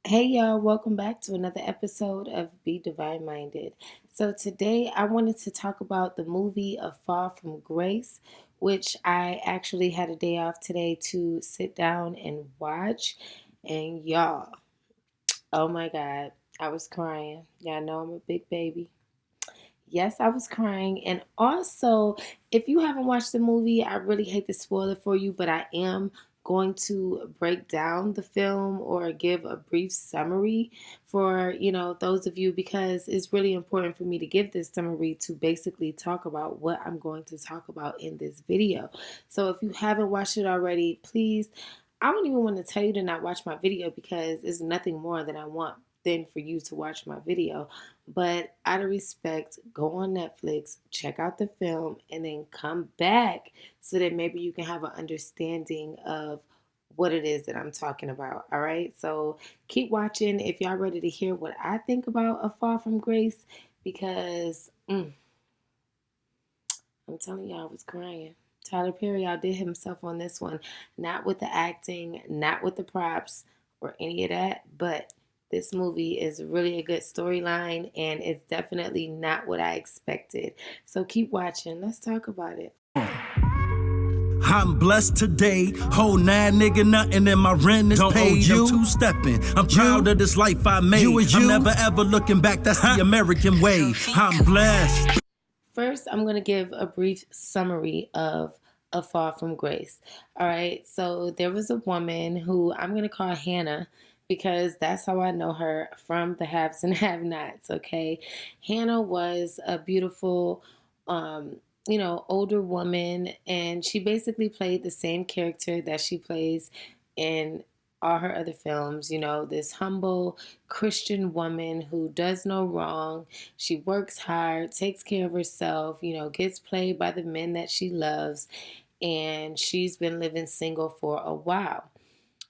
Hey y'all, welcome back to another episode of Be Divine Minded. So today I wanted to talk about the movie A Fall from Grace, which I actually had a day off today to sit down and watch. And y'all, oh my God, I was crying. Y'all know I'm a big baby. Yes, I was crying. And also, if you haven't watched the movie, I really hate to spoil it for you, but I am going to break down the film or give a brief summary for, those of you because it's really important for me to give this summary to basically talk about what I'm going to talk about in this video. So if you haven't watched it already, please, I don't even want to tell you to not watch my video because it's nothing more than I want than for you to watch my video. But out of respect, go on Netflix, check out the film, and then come back so that maybe you can have an understanding of what it is that I'm talking about. All right. So keep watching if y'all ready to hear what I think about A Fall from Grace because I'm telling y'all, I was crying. Tyler Perry outdid himself on this one. Not with the acting, not with the props or any of that, but this movie is really a good storyline and it's definitely not what I expected. So keep watching. Let's talk about it. I'm blessed today. Whole nine nigga, nothing in my rent is paid. I'm two-stepping. I'm proud of this life I made. I'm never ever looking back. That's the American way. I'm blessed. First, I'm going to give a brief summary of A Fall from Grace. All right. So there was a woman who I'm going to call Hannah because that's how I know her from the haves and have-nots. Okay. Hannah was a beautiful, older woman, and she basically played the same character that she plays in all her other films, this humble Christian woman who does no wrong. She works hard, takes care of herself, gets played by the men that she loves, and she's been living single for a while.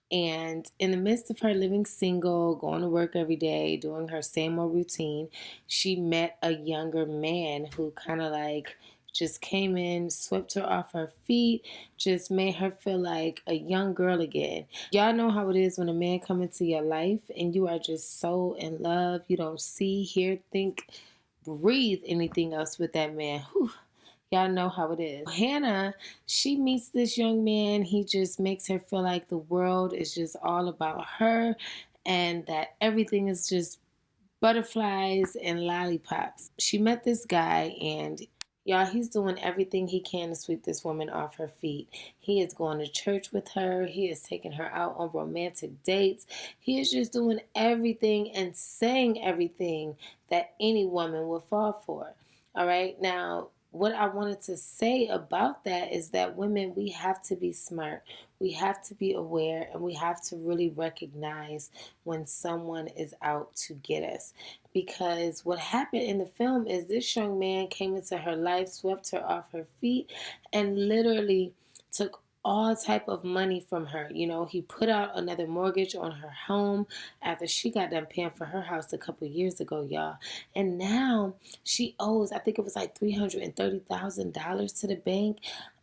And in the midst of her living single, going to work every day, doing her same old routine, she met a younger man who kind of like just came in, swept her off her feet, just made her feel like a young girl again. Y'all know how it is when a man come into your life and you are just so in love. You don't see, hear, think, breathe anything else with that man. Whew. Y'all know how it is. Hannah, she meets this young man. He just makes her feel like the world is just all about her and that everything is just butterflies and lollipops. She met this guy and y'all, he's doing everything he can to sweep this woman off her feet. He is going to church with her. He is taking her out on romantic dates. He is just doing everything and saying everything that any woman would fall for. All right. Now, what I wanted to say about that is that women, we have to be smart. We have to be aware and we have to really recognize when someone is out to get us. Because what happened in the film is this young man came into her life, swept her off her feet, and literally took all type of money from her. He put out another mortgage on her home after she got done paying for her house a couple years ago, y'all. And now she owes, I think it was like $330,000 to the bank.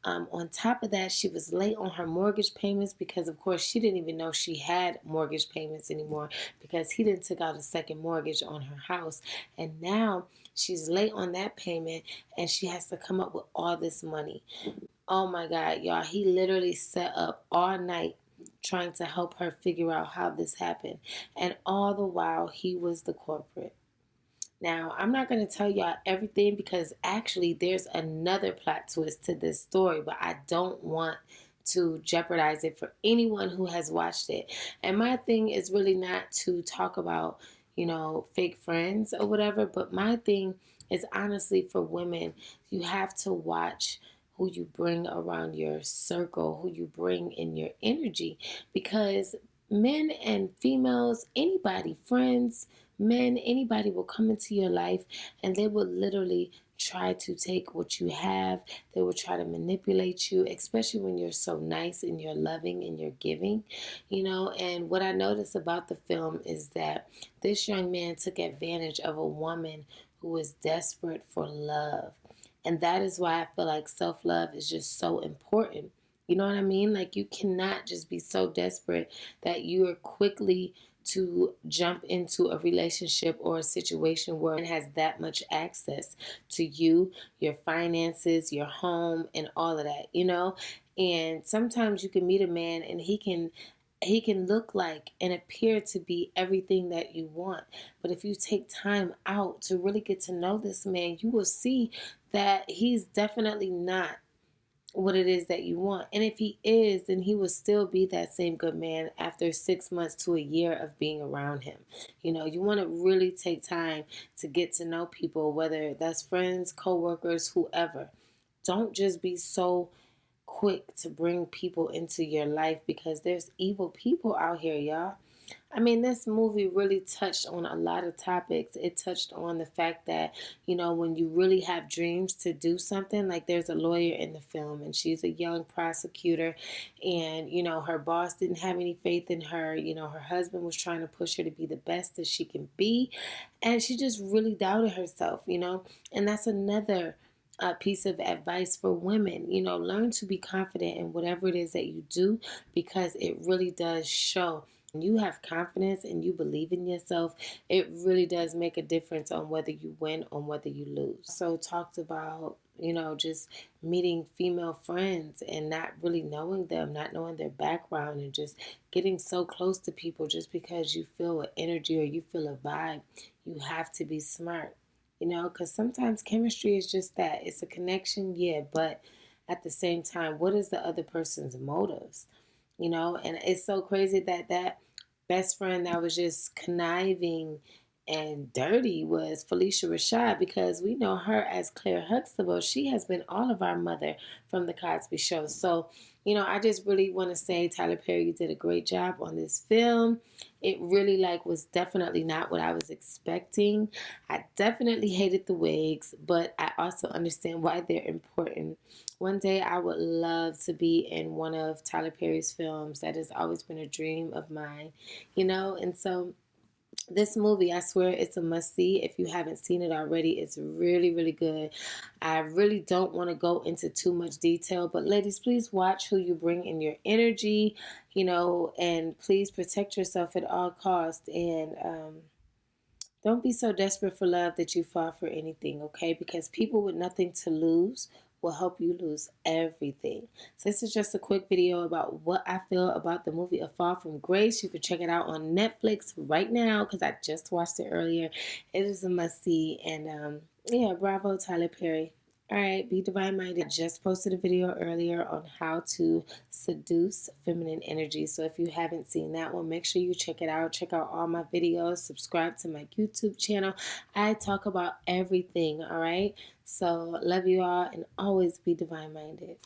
On top of that, she was late on her mortgage payments because, of course, she didn't even know she had mortgage payments anymore because he didn't took out a second mortgage on her house. And now she's late on that payment and she has to come up with all this money. Oh my God, y'all, he literally set up all night trying to help her figure out how this happened. And all the while, he was the culprit. Now, I'm not going to tell y'all everything because actually there's another plot twist to this story, but I don't want to jeopardize it for anyone who has watched it. And my thing is really not to talk about, fake friends or whatever, but my thing is honestly for women, you have to watch who you bring around your circle, who you bring in your energy, because men and females, anybody, friends, men, anybody will come into your life and they will literally try to take what you have. They will try to manipulate you, especially when you're so nice and you're loving and you're giving, And what I noticed about the film is that this young man took advantage of a woman who was desperate for love. And that is why I feel like self-love is just so important. You know what I mean? Like you cannot just be so desperate that you're quickly to jump into a relationship or a situation where it has that much access to you, your finances, your home, and all of that, you know? And sometimes you can meet a man and he can look like and appear to be everything that you want. But if you take time out to really get to know this man, you will see that he's definitely not what it is that you want. And if he is, then he will still be that same good man after 6 months to a year of being around him. You know, you want to really take time to get to know people, whether that's friends, co-workers, whoever. Don't just be so quick to bring people into your life, because there's evil people out here, y'all. I mean, this movie really touched on a lot of topics. It touched on the fact that, you know, when you really have dreams to do something, like there's a lawyer in the film and she's a young prosecutor, and, you know, her boss didn't have any faith in her. You know, her husband was trying to push her to be the best that she can be, and she just really doubted herself, you know, and that's another piece of advice for women. You know, learn to be confident in whatever it is that you do, because it really does show. When you have confidence and you believe in yourself, it really does make a difference on whether you win or whether you lose. So talked about, you know, just meeting female friends and not really knowing them, not knowing their background, and just getting so close to people just because you feel an energy or you feel a vibe. You have to be smart, you know, because sometimes chemistry is just that. It's a connection, yeah, but at the same time, what is the other person's motives? You know, and it's so crazy that that best friend that was just conniving and dirty was Felicia Rashad, because we know her as Claire Huxtable. She has been all of our mother from the Cosby Show. So, you know, I just really want to say, Tyler Perry, you did a great job on this film. It really was definitely not what I was expecting. I definitely hated the wigs, but I also understand why they're important. One day I would love to be in one of Tyler Perry's films. That has always been a dream of mine, you know? And so this movie, I swear it's a must see. If you haven't seen it already, it's really, really good. I really don't want to go into too much detail, but ladies, please watch who you bring in your energy, you know, and please protect yourself at all costs. And don't be so desperate for love that you fall for anything, okay? Because people with nothing to lose will help you lose everything. So this is just a quick video about what I feel about the movie A Fall from Grace. You can check it out on Netflix right now because I just watched it earlier. It is a must-see. And yeah, bravo, Tyler Perry. All right, be divine minded. I just posted a video earlier on how to seduce feminine energy. So if you haven't seen that one, make sure you check it out. Check out all my videos. Subscribe to my YouTube channel. I talk about everything, all right? So love you all, and always be divine minded.